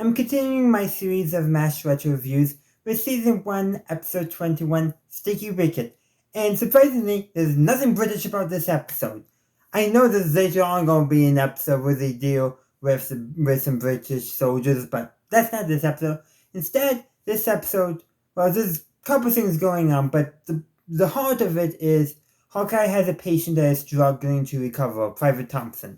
I'm continuing my series of MASH retro reviews with Season 1, Episode 21, Sticky Wicket, and surprisingly, there's nothing British about this episode. I know there's later on going to be an episode where they deal with some British soldiers, but that's not this episode. Instead, this episode, well, there's a couple things going on, but the heart of it is Hawkeye has a patient that is struggling to recover, Private Thompson.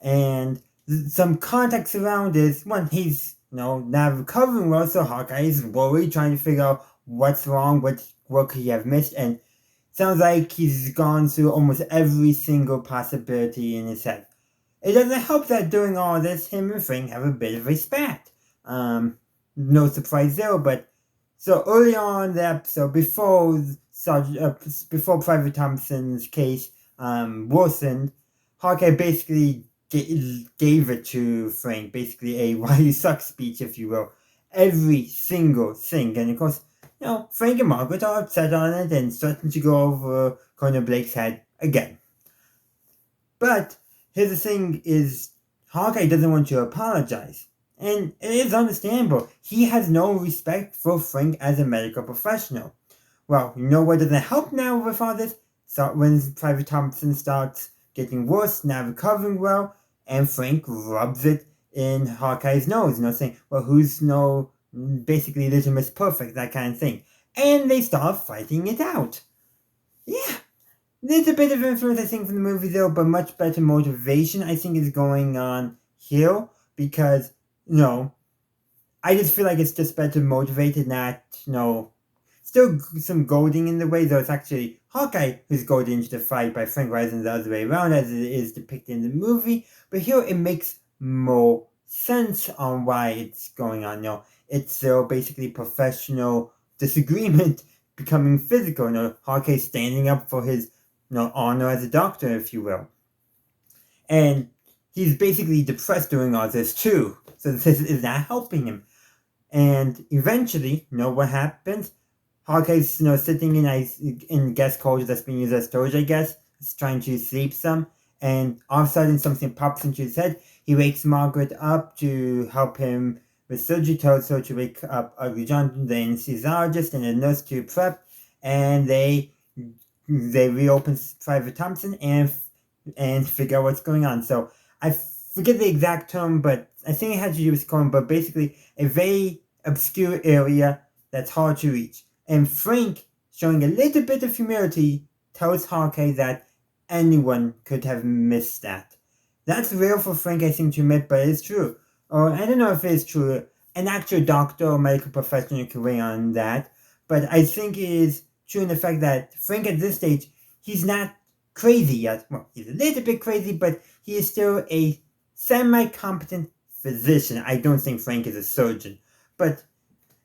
And some context around is, one, he's, not recovering well, so Hawkeye is worried, trying to figure out what's wrong, what could he have missed, and sounds like he's gone through almost every single possibility in his head. It doesn't help that during all this, him and Frank have a bit of a spat. No surprise there, but so early on in the episode, before Private Thompson's case worsened, Hawkeye basically gave it to Frank, basically a why you suck speech, if you will. Every single thing. And of course, Frank and Margaret are upset on it and starting to go over Colonel Blake's head again. But here's the thing is, Hawkeye doesn't want to apologize. And it is understandable. He has no respect for Frank as a medical professional. Well, you know what doesn't help now with all this? So when Private Thompson starts getting worse, not recovering well, and Frank rubs it in Hawkeye's nose, saying, well, who's basically Little Miss Perfect, that kind of thing. And they start fighting it out. Yeah, there's a bit of influence, I think, from the movie, though, but much better motivation, I think, is going on here, because, I just feel like it's just better motivated, not, still some goading in the way, though it's actually Hawkeye who's goaded into the fight by Frank rather than the other way around, as it is depicted in the movie. But here it makes more sense on why it's going on. It's still basically professional disagreement becoming physical. Hawkeye standing up for his honor as a doctor, if you will. And he's basically depressed doing all this too. So this is not helping him. And eventually, what happens? Hawkeye's, sitting in guest quarters that's being used as storage, I guess. He's trying to sleep some. And all of a sudden, something pops into his head. He wakes Margaret up to help him with surgery, tells her to wake up Ugly John, the anesthesiologist, and a nurse to prep. And they reopen Private Thompson and figure out what's going on. So I forget the exact term, but I think it had to do with Cohen, but basically a very obscure area that's hard to reach. And Frank, showing a little bit of humility, tells Hawkeye that anyone could have missed that. That's real for Frank, I think, to admit, but it's true. Or I don't know if it's true. An actual doctor or medical professional can weigh on that. But I think it is true in the fact that Frank at this stage, he's not crazy yet. Well, he's a little bit crazy, but he is still a semi-competent physician. I don't think Frank is a surgeon. But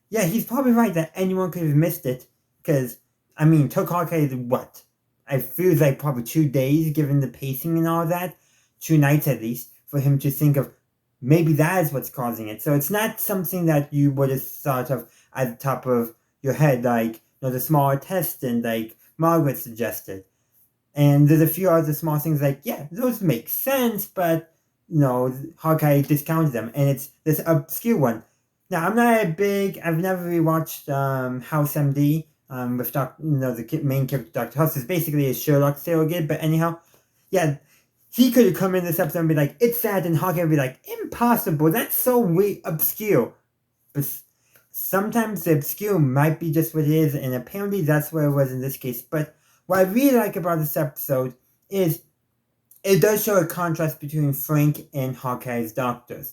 yeah, he's probably right that anyone could have missed it. Because, took Hawkeye what? I feel like probably 2 days, given the pacing and all that. 2 nights at least, for him to think of maybe that is what's causing it. So it's not something that you would have thought of at the top of your head, like, the smaller intestine, like Margaret suggested. And there's a few other small things like, yeah, those make sense, but, Hawkeye discounted them. And it's this obscure one. Now, I've never rewatched House MD with the main character, Dr. House. Is basically a Sherlock surrogate, but anyhow, yeah, he could have come in this episode and be like, it's sad, and Hawkeye would be like, impossible, that's so obscure. But sometimes the obscure might be just what it is, and apparently that's what it was in this case. But what I really like about this episode is it does show a contrast between Frank and Hawkeye's doctors.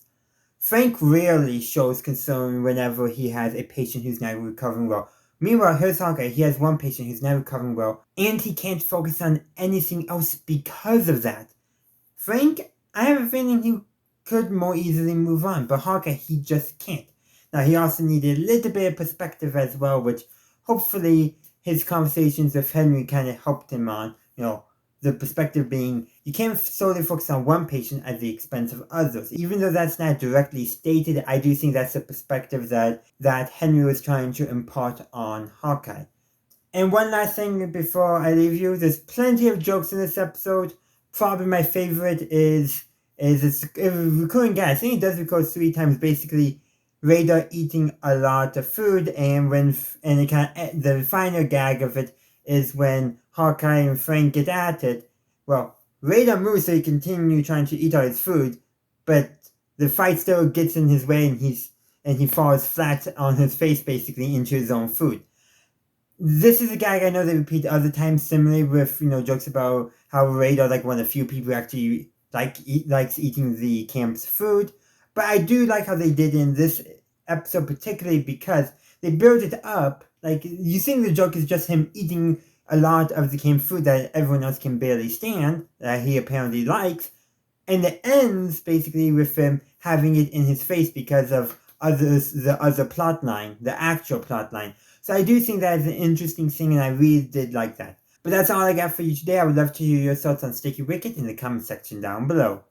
Frank rarely shows concern whenever he has a patient who's not recovering well. Meanwhile, here's Hawkeye. He has one patient who's not recovering well, and he can't focus on anything else because of that. Frank, I have a feeling he could more easily move on, but Hawkeye, he just can't. Now, he also needed a little bit of perspective as well, which hopefully his conversations with Henry kind of helped him on. The perspective being, you can't solely focus on one patient at the expense of others. Even though that's not directly stated, I do think that's the perspective that Henry was trying to impart on Hawkeye. And one last thing before I leave you, there's plenty of jokes in this episode. Probably my favorite is this recurring guy. I think he does record 3 times, basically Radar eating a lot of food, and the final gag of it is when Hawkeye and Frank get at it. Well, Radar moves so he continue trying to eat all his food, but the fight still gets in his way, and he falls flat on his face basically into his own food. This is a gag I know they repeat other times, similarly with jokes about how Radar like one of the few people who actually likes eating the camp's food. But I do like how they did in this episode, particularly because they build it up. Like you think the joke is just him eating a lot of the camp food that everyone else can barely stand, that he apparently likes, and it ends basically with him having it in his face because of the other plot line, the actual plot line. So I do think that is an interesting thing, and I really did like that. But that's all I got for you today. I would love to hear your thoughts on Sticky Wicket in the comment section down below.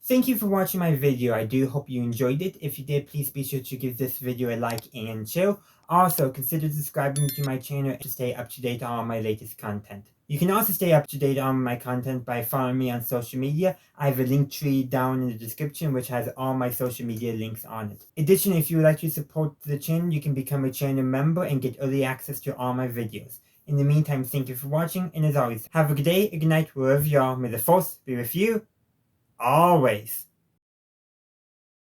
Thank you for watching my video. I do hope you enjoyed it. If you did, please be sure to give this video a like and share. Also, consider subscribing to my channel to stay up to date on all my latest content. You can also stay up to date on my content by following me on social media. I have a link tree down in the description which has all my social media links on it. Additionally, if you would like to support the channel, you can become a channel member and get early access to all my videos. In the meantime, thank you for watching, and as always, have a good day, a good night, wherever you are. May the force be with you always.